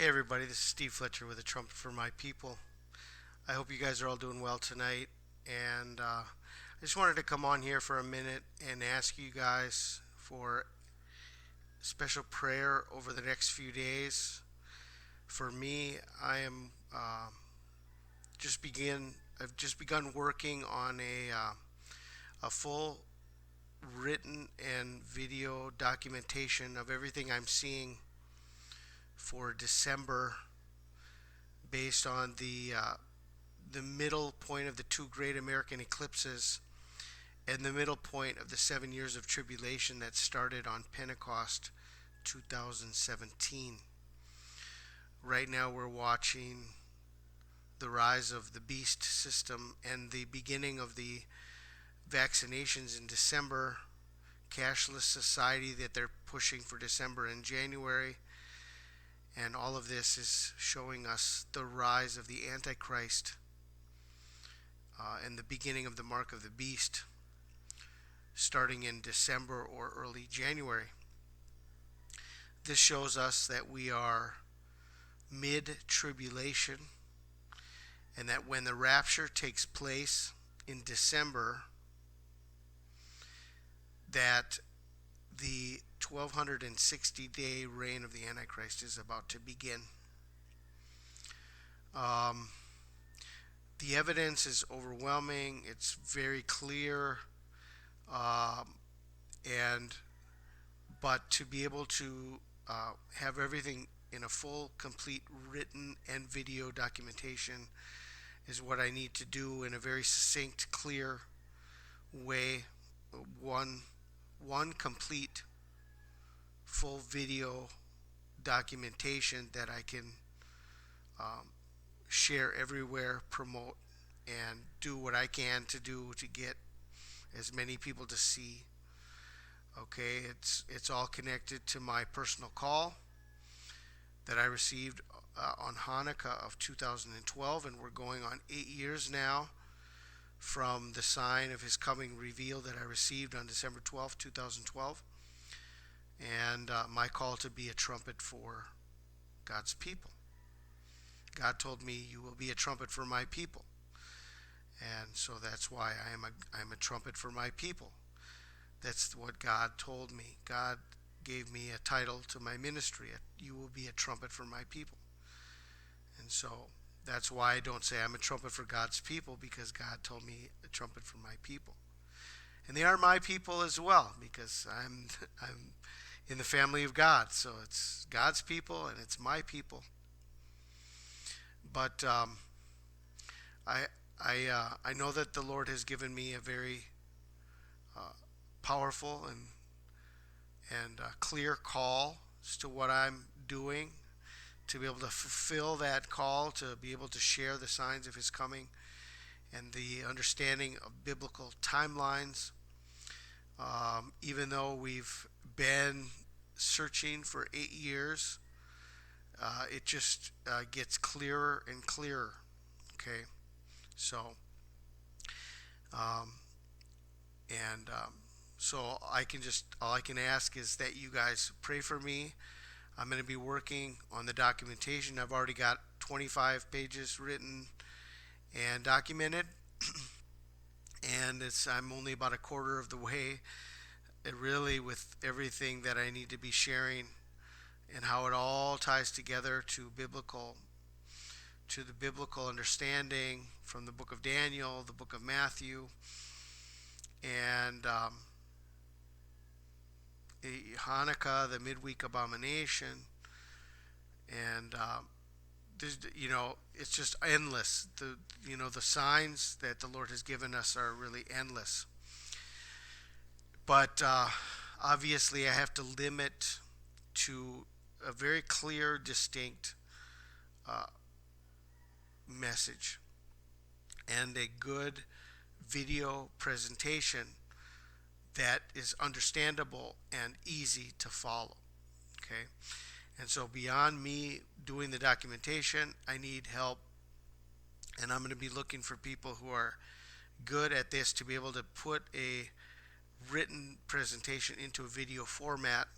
Hey everybody, this is Steve Fletcher with a Trumpet for My People. I hope you guys are all doing well tonight. And I just wanted to come on here for a minute and ask you guys for special prayer over the next few days. For me, just begin. I've just begun working on a full written and video documentation of everything I'm seeing for December based on the middle point of the two great American eclipses and the middle point of the 7 years of tribulation that started on Pentecost 2017. Right now we're watching the rise of the beast system and the beginning of the vaccinations in December, cashless society that they're pushing for December and January. And all of this is showing us the rise of the Antichrist and the beginning of the mark of the beast starting in December or early January. This shows us that we are mid-tribulation and that when the rapture takes place in December, that the 1260-day reign of the Antichrist is about to begin. The evidence is overwhelming. It's very clear, and but to be able to have everything in a full, complete written and video documentation is what I need to do in a very succinct, clear way. One complete full video documentation that I can share everywhere, promote, and do what I can to do to get as many people to see. Okay, it's all connected to my personal call that I received on Hanukkah of 2012, and we're going on 8 years now from the sign of his coming reveal that I received on December 12th, 2012, and my call to be a trumpet for God's people. God told me, "You will be a trumpet for my people," and so that's why I'm a trumpet for my people. That's what God told me. God gave me a title to my ministry. You will be a trumpet for my people. And so that's why I don't say I'm a trumpet for God's people, because God told me a trumpet for my people. And they are my people as well, because I'm in the family of God. So it's God's people and it's my people. But I know that the Lord has given me a very powerful and clear call as to what I'm doing, to be able to fulfill that call, to be able to share the signs of his coming and the understanding of biblical timelines. Even though we've been searching for 8 years, it just gets clearer and clearer. Okay, so so all I can ask is that you guys pray for me. I'm going to be working on the documentation. I've already got 25 pages written and documented, and I'm only about a quarter of the way. Really, with everything that I need to be sharing and how it all ties together to the biblical understanding from the book of Daniel, the book of Matthew, and Hanukkah, the midweek abomination, and it's just endless. The signs that the Lord has given us are really endless. But obviously, I have to limit to a very clear, distinct message and a good video presentation that is understandable and easy to follow. Okay, and so beyond me doing the documentation, I need help, and I'm going to be looking for people who are good at this to be able to put a written presentation into a video format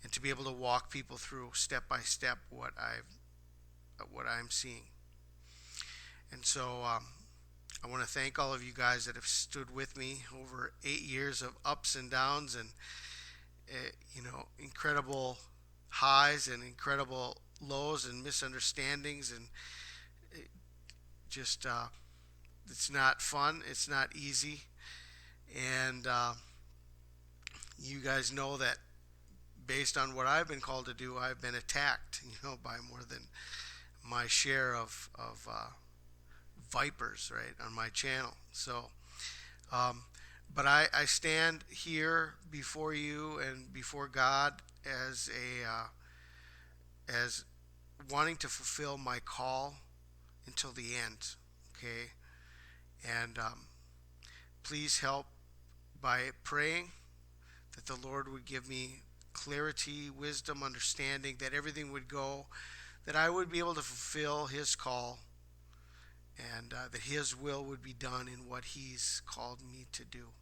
and to be able to walk people through step by step what I'm seeing. And so I want to thank all of you guys that have stood with me over 8 years of ups and downs, and incredible highs and incredible lows and misunderstandings, and it just it's not fun, it's not easy, and you guys know that based on what I've been called to do, I've been attacked, by more than my share of vipers, right, on my channel. So, but I stand here before you and before God as as wanting to fulfill my call until the end. Okay, and please help by praying that the Lord would give me clarity, wisdom, understanding, that everything would go, that I would be able to fulfill His call, and that His will would be done in what He's called me to do.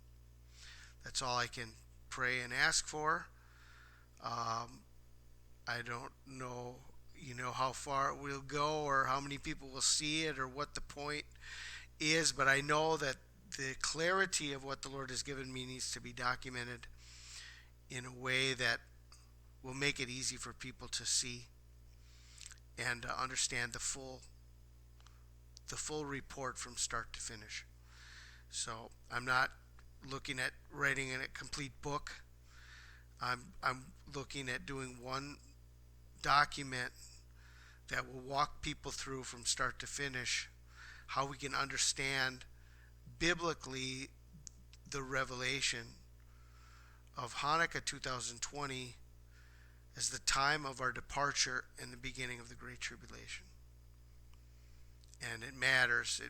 That's all I can pray and ask for. I don't know, how far it will go or how many people will see it or what the point is, but I know that the clarity of what the Lord has given me needs to be documented in a way that will make it easy for people to see and understand the full report from start to finish. So I'm not looking at writing a complete book. I'm looking at doing one document that will walk people through from start to finish how we can understand biblically the revelation of Hanukkah 2020 as the time of our departure and the beginning of the Great Tribulation. And it matters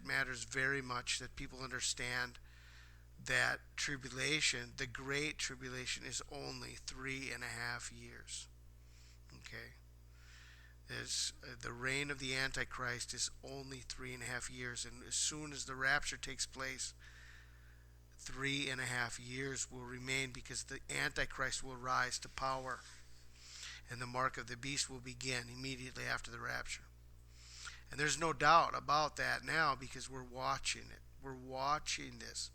very much that people understand that tribulation, the Great Tribulation, is only 3.5 years. Okay? The reign of the Antichrist is only 3.5 years, and as soon as the rapture takes place, 3.5 years will remain, because the Antichrist will rise to power, and the mark of the beast will begin immediately after the rapture. And there's no doubt about that now, because we're watching it. We're watching this,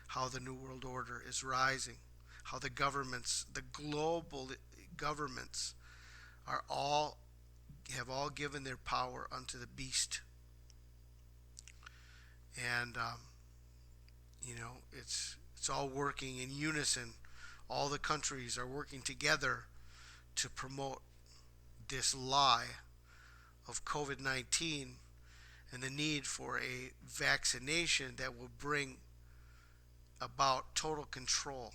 how the New World Order is rising, how the governments, the global governments, have all given their power unto the beast. And it's all working in unison. All the countries are working together to promote this lie of COVID-19 and the need for a vaccination that will bring about total control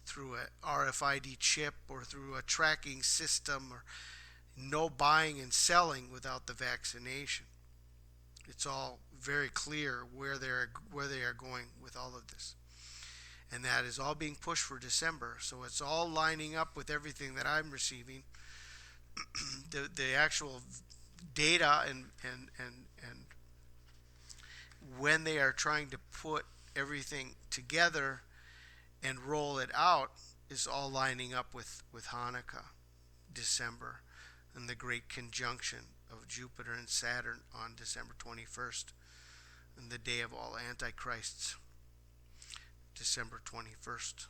through a RFID chip or through a tracking system, or no buying and selling without the vaccination. It's all very clear where they are going with all of this. And that is all being pushed for December. So it's all lining up with everything that I'm receiving. the actual data and when they are trying to put everything together and roll it out is all lining up with Hanukkah, December, and the great conjunction of Jupiter and Saturn on December 21st, and the day of all antichrists, December 21st.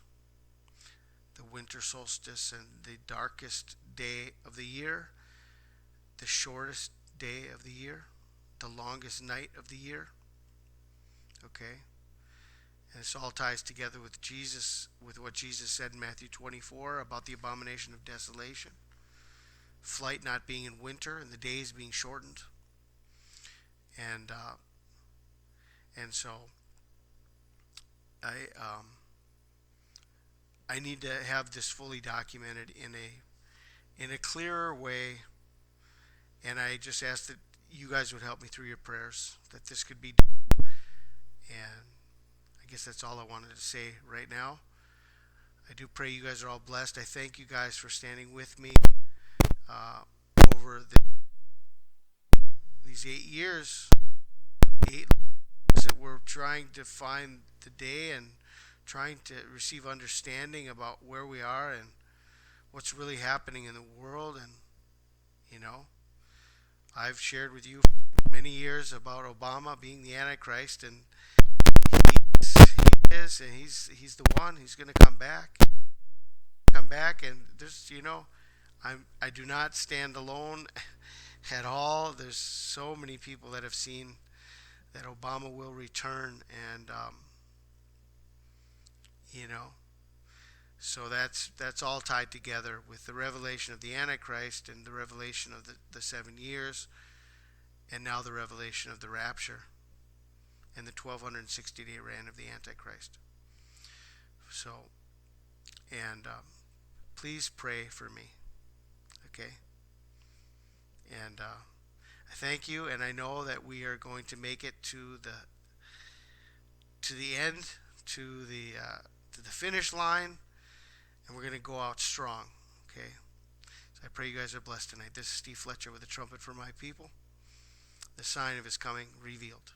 The winter solstice and the darkest day of the year, the shortest day of the year, the longest night of the year. Okay? And this all ties together with Jesus, with what Jesus said in Matthew 24 about the abomination of desolation. Flight not being in winter and the days being shortened. And so I need to have this fully documented in a clearer way, and I just ask that you guys would help me through your prayers that this could be done. And I guess that's all I wanted to say right now. I do pray you guys are all blessed. I thank you guys for standing with me over these 8 years, 8 years that we're trying to find the day and trying to receive understanding about where we are and what's really happening in the world. And you know, I've shared with you for many years about Obama being the Antichrist, and he is, and he's the one. He's going to come back, and there's, I do not stand alone at all. There's so many people that have seen that Obama will return, and you know, so that's all tied together with the revelation of the Antichrist and the revelation of the 7 years, and now the revelation of the rapture and the 1260-day reign of the Antichrist. So, and please pray for me, okay? And I thank you, and I know that we are going to make it to the end, to the finish line, and we're going to go out strong, okay? So I pray you guys are blessed tonight. This is Steve Fletcher with a trumpet for my people, the sign of his coming revealed.